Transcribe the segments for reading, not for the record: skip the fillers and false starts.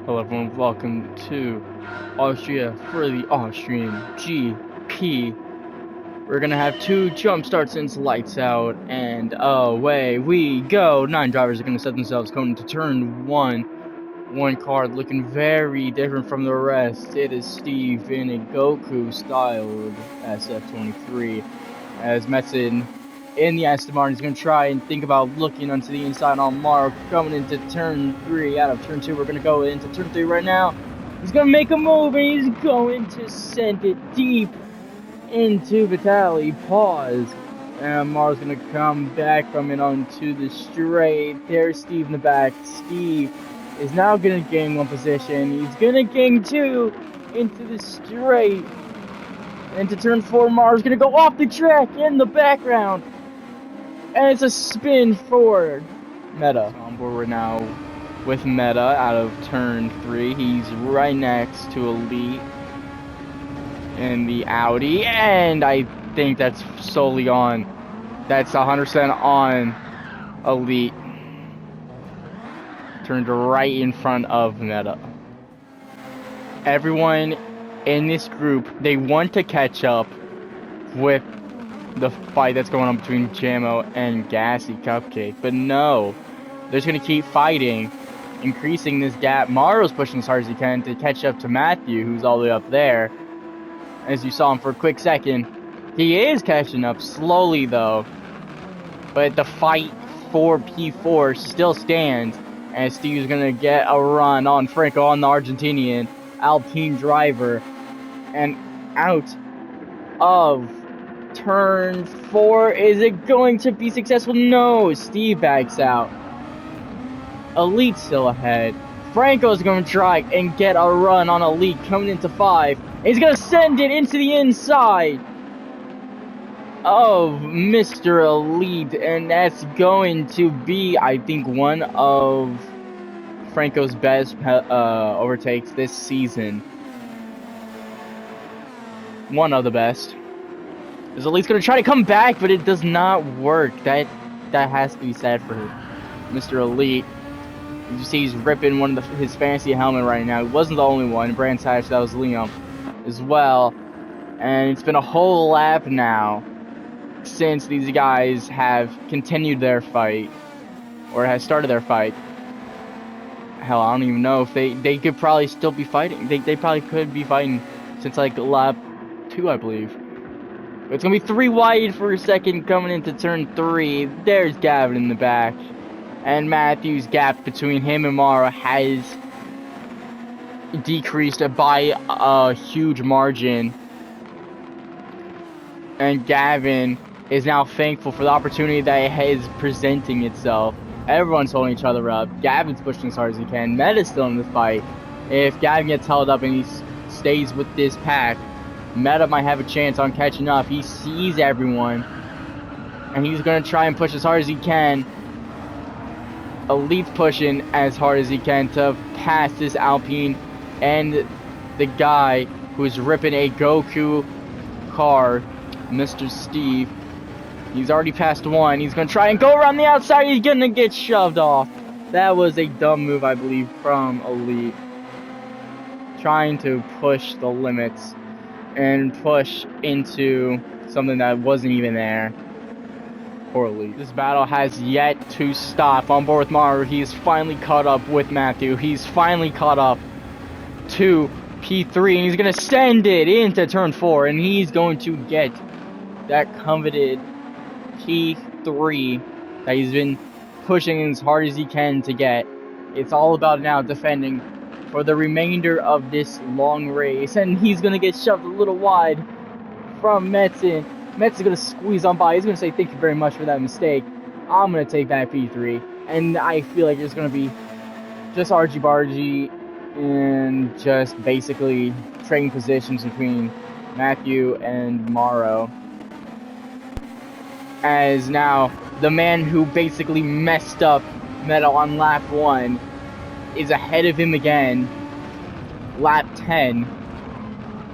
Hello everyone, welcome to Austria for the Austrian GP. We're gonna have two jump starts since lights out, and away we go. 9 drivers are gonna set themselves going to turn one. One car looking very different from the rest. It is Steve in a Goku styled SF23 as Metzen in the Aston Martin is going to try and think about looking onto the inside on Mark coming into turn 3 out of turn 2. We're going to go into turn 3 right now. He's going to make a move and he's going to send it deep into Vitali. Pause. And Mark's going to come back from it onto the straight. There's Steve in the back. Steve is now going to gain one position. He's going to gain 2 into the straight. Into turn 4, Mars going to go off the track in the background. And it's a spin for Meta. So on board we're now with Meta out of turn 3. He's right next to Elite in the Audi. And I think that's solely on. That's 100% on Elite. Turned right in front of Meta. Everyone in this group, they want to catch up with the fight that's going on between Jamo and Gassy Cupcake, but no, they're just gonna keep fighting, increasing this gap. Maro's pushing as hard as he can to catch up to Matthew, who's all the way up there. As you saw him for a quick second, he is catching up slowly though, but the fight for P4 still stands, and Steve's gonna get a run on Franco, on the Argentinian Alpine driver, and out of turn 4. Is it going to be successful? No, Steve backs out. Elite still ahead. Franco's going to try and get a run on Elite coming into 5. He's going to send it into the inside of Mr. Elite, and that's going to be, I think, one of Franco's best overtakes this season. One of the best. Is Elite's gonna try to come back, but it does not work. That has to be sad for Mr. Elite. You see he's ripping one of his fancy helmet right now. He wasn't the only one. Brand Hatch, that was Liam as well. And it's been a whole lap now since these guys have continued their fight, or has started their fight. Hell, I don't even know if they could probably still be fighting. They probably could be fighting since like lap 2, I believe. It's going to be 3 wide for a second coming into turn 3. There's Gavin in the back. And Matthew's gap between him and Mara has decreased by a huge margin. And Gavin is now thankful for the opportunity that is presenting itself. Everyone's holding each other up. Gavin's pushing as hard as he can. Meta's still in the fight. If Gavin gets held up and he stays with this pack, Meta might have a chance on catching up. He sees everyone, and he's going to try and push as hard as he can. Elite's pushing as hard as he can to pass this Alpine and the guy who's ripping a Goku car, Mr. Steve. He's already passed one. He's going to try and go around the outside. He's going to get shoved off. That was a dumb move, I believe, from Elite. Trying to push the limits and push into something that wasn't even there. Poorly. This battle has yet to stop. On board with Maru, he's finally caught up with Matthew. He's finally caught up to P3, and he's going to send it into turn 4, and he's going to get that coveted P3 that he's been pushing as hard as he can to get. It's all about now defending for the remainder of this long race, and he's gonna get shoved a little wide from Metzen. Metzen's gonna squeeze on by. He's gonna say thank you very much for that mistake. I'm gonna take back P3, and I feel like it's gonna be just argy-bargy and just basically trading positions between Matthew and Morrow. As now the man who basically messed up Meta on lap 1 is ahead of him again, lap 10,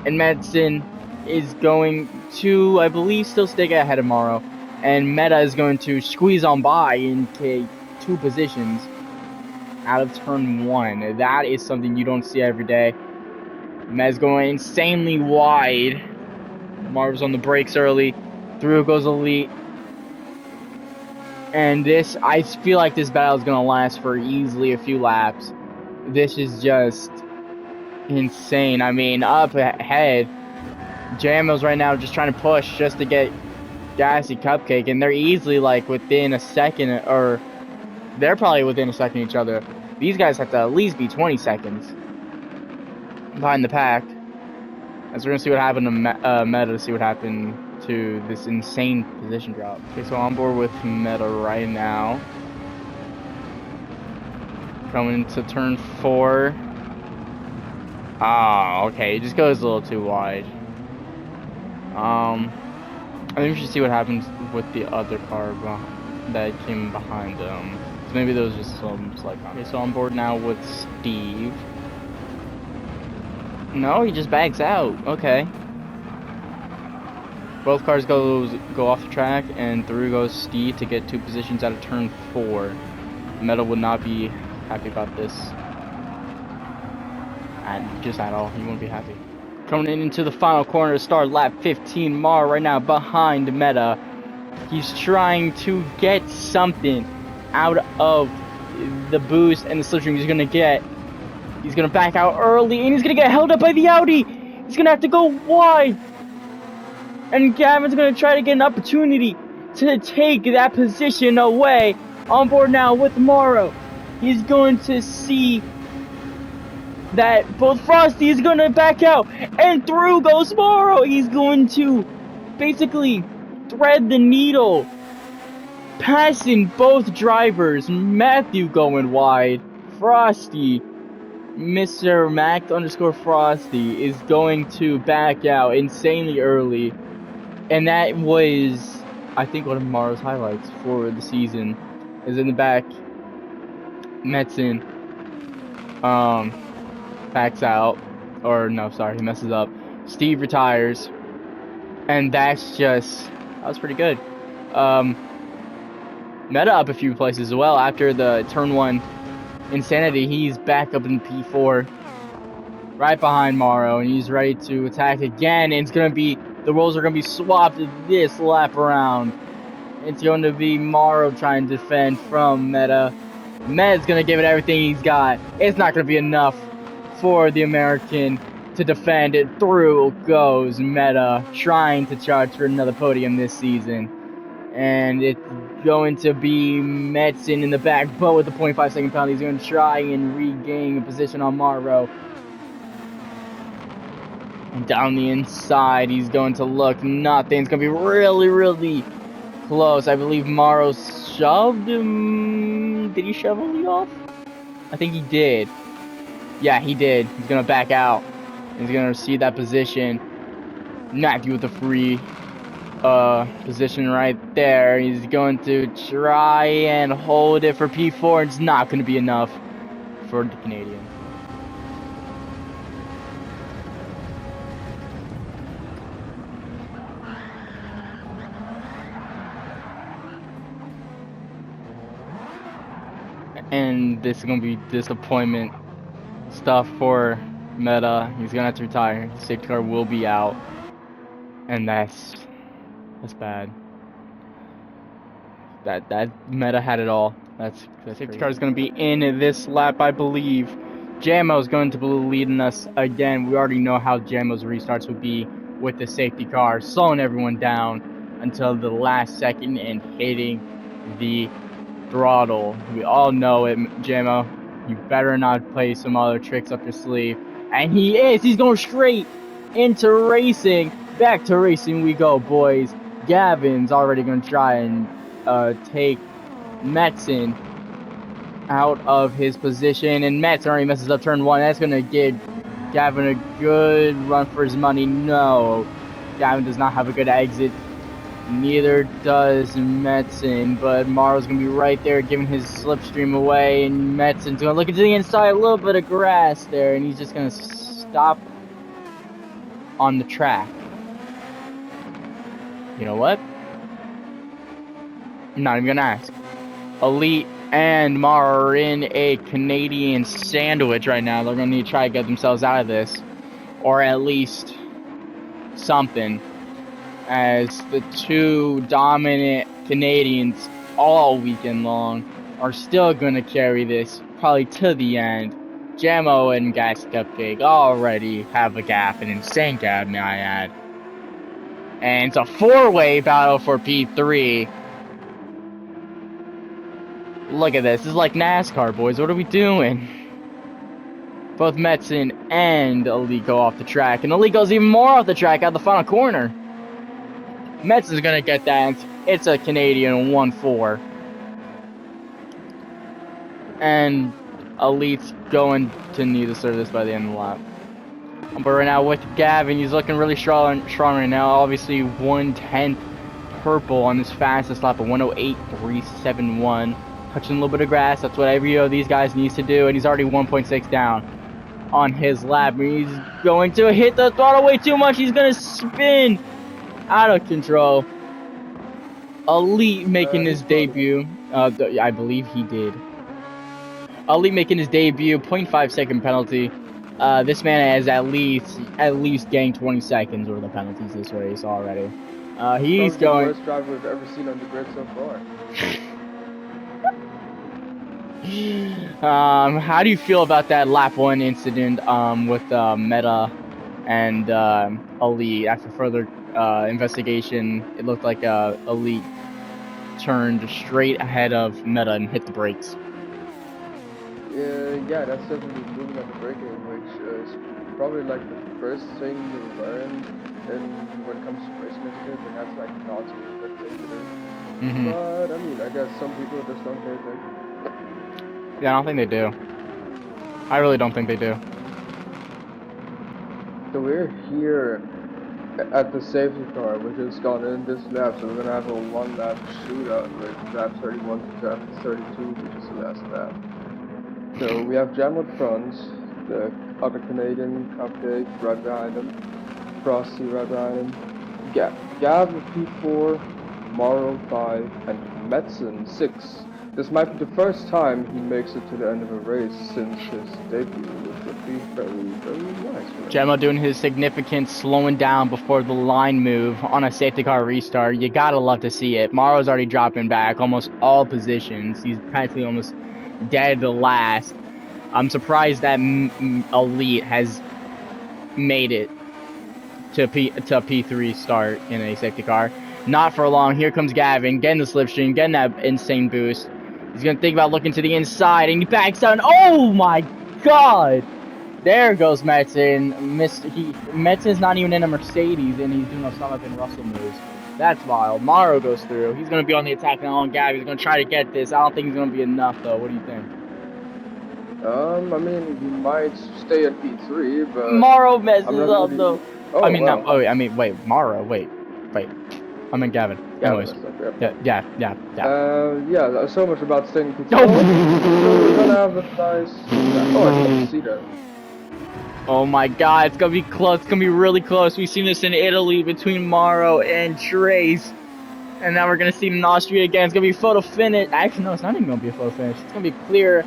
and Metzen is going to, I believe, still stay ahead of Morrow, and Meta is going to squeeze on by and take 2 positions. out of turn 1. That is something you don't see every day. Mez going insanely wide. Marv's on the brakes early. Through goes Elite. And this, I feel like this battle is going to last for easily a few laps. This is just insane. I mean, up ahead, JMO's right now just trying to push just to get Gassy Cupcake, and they're easily like within a second, or they're probably within a second of each other. These guys have to at least be 20 seconds behind the pack. As we're going to see what happened to Meta, to see what happened to this insane position drop. Okay, so on board with Meta right now. Coming into turn 4. Ah, okay, it just goes a little too wide. I think we should see what happens with the other car that came behind them. So maybe there was just some slight. Okay, so on board now with Steve. No, he just bags out. Okay. Both cars go off the track, and through goes Steve to get 2 positions out of turn 4. Meta would not be happy about this. And just at all, he won't be happy. Coming into the final corner to start lap 15, Mar right now behind Meta. He's trying to get something out of the boost and the slipstream he's gonna get. He's gonna back out early, and he's gonna get held up by the Audi. He's gonna have to go wide, and Gavin's gonna try to get an opportunity to take that position away. On board now with Morrow. He's going to see that both Frosty is gonna back out, and through goes Morrow. He's going to basically thread the needle, passing both drivers. Matthew going wide. Frosty, Mr. Mac_Frosty, is going to back out insanely early. And that was, I think, one of Morrow's highlights for the season. Is in the back. Metzen backs out. Or, no, sorry, he messes up. Steve retires. And that was pretty good. Meta up a few places as well after the turn 1 insanity. He's back up in P4, right behind Morrow, and he's ready to attack again. And it's gonna be, the roles are gonna be swapped this lap around. It's going to be Morrow trying to defend from Meta. Meta's gonna give it everything he's got. It's not gonna be enough for the American to defend it. Through goes Meta, trying to charge for another podium this season. And it's going to be Metzen in the back, but with the 0.5 second penalty, he's going to try and regain a position on Morrow. And down the inside, he's going to look nothing. It's going to be really, really close. I believe Morrow shoved him. Did he shove Elite off? I think he did. Yeah, he did. He's going to back out. He's going to receive that position. Matthew with the free position right there. He's going to try and hold it for P4. It's not going to be enough for the Canadian. And this is going to be disappointment stuff for Meta. He's going to have to retire. Safety car will be out. And that's bad. That Meta had it all. That's safety car is going to be in this lap, I believe. Jamo is going to be leading us again. We already know how Jamo's restarts would be with the safety car, slowing everyone down until the last second and hitting the throttle. We all know it, Jamo. You better not play some other tricks up your sleeve. And he is. He's going straight into racing. Back to racing we go, boys. Gavin's already going to try and take Metzen out of his position. And Metzen already messes up turn 1. That's going to give Gavin a good run for his money. No, Gavin does not have a good exit. Neither does Metzen. But Morrow's going to be right there giving his slipstream away. And Metzen's going to look into the inside. A little bit of grass there. And he's just going to stop on the track. You know what? I'm not even gonna ask. Elite and Mara are in a Canadian sandwich right now. They're going to need to try to get themselves out of this. Or at least something. As the two dominant Canadians all weekend long are still going to carry this probably to the end. Jamo and Gas Cupcake already have a gap, an insane gap, may I add. And it's a four-way battle for P3. Look at this. This is like NASCAR, boys. What are we doing? Both Metzen and Elite go off the track. And Elite goes even more off the track at the final corner. Metzen's going to get that. It's a Canadian 1-4. And Elite's going to need to serve this by the end of the lap. But right now with Gavin, he's looking really strong right now. Obviously 1/10 purple on his fastest lap of 1:08.371. Touching a little bit of grass. That's what every of these guys needs to do. And he's already 1.6 down on his lap. He's going to hit the throttle way too much. He's going to spin out of control. Elite making his debut. I believe he did. Elite making his debut. 0.5 second penalty. This man has at least gained 20 seconds worth of penalties this race already. He's going. The worst driver we've ever seen on the grid so far. How do you feel about that lap 1 incident with Meta and Elite? After further investigation, it looked like Elite turned straight ahead of Meta and hit the brakes. Yeah, that's definitely moving at the braking, which is probably like the first thing you learn when it comes to racing etiquette, and that's like not a good thing to do. But I mean, I guess some people just don't care. Yeah, I don't think they do. I really don't think they do. So we're here at the safety car, which has gone in this lap, so we're gonna have a 1-lap shootout with lap 31 to lap 32, which is the last lap. So we have Jam at front, the other Canadian, Cupcake right behind him, Frosty right behind him, Gab with P4, Morrow 5, and Metzen 6. This might be the first time he makes it to the end of a race since his debut, which would be very, very nice for him. Gemma doing his significant slowing down before the line move on a safety car restart. You gotta love to see it. Morrow's already dropping back almost all positions. He's practically almost dead to last. I'm surprised that Elite has made it to P3 start in a safety car. Not for long. Here comes Gavin, getting the slipstream, getting that insane boost. He's going to think about looking to the inside, and he backs down. Oh my god! There goes Metzen. Metzen's not even in a Mercedes, and he's doing a Sullivan Russell moves. That's wild. Morrow goes through. He's going to be on the attack now on Gavin. He's going to try to get this. I don't think he's going to be enough, though. What do you think? I mean, he might stay at P3, but... Morrow messes up, though. Oh, I mean, well. no. Oh, I mean, wait. Morrow, wait. I meant Gavin. Anyways. Yeah. Yeah, so much about staying P3. So we're gonna have a nice... Oh, I didn't see that. Oh my god, it's gonna be close. It's gonna be really close. We've seen this in Italy between Morrow and Trace. And now we're gonna see it in Austria again. It's gonna be photo finish. Actually, no, it's not even gonna be a photo finish. It's gonna be clear.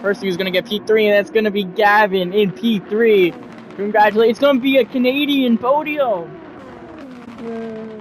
First, who's gonna get P3, and that's gonna be Gavin in P3. Congratulations. It's gonna be a Canadian podium. Yay.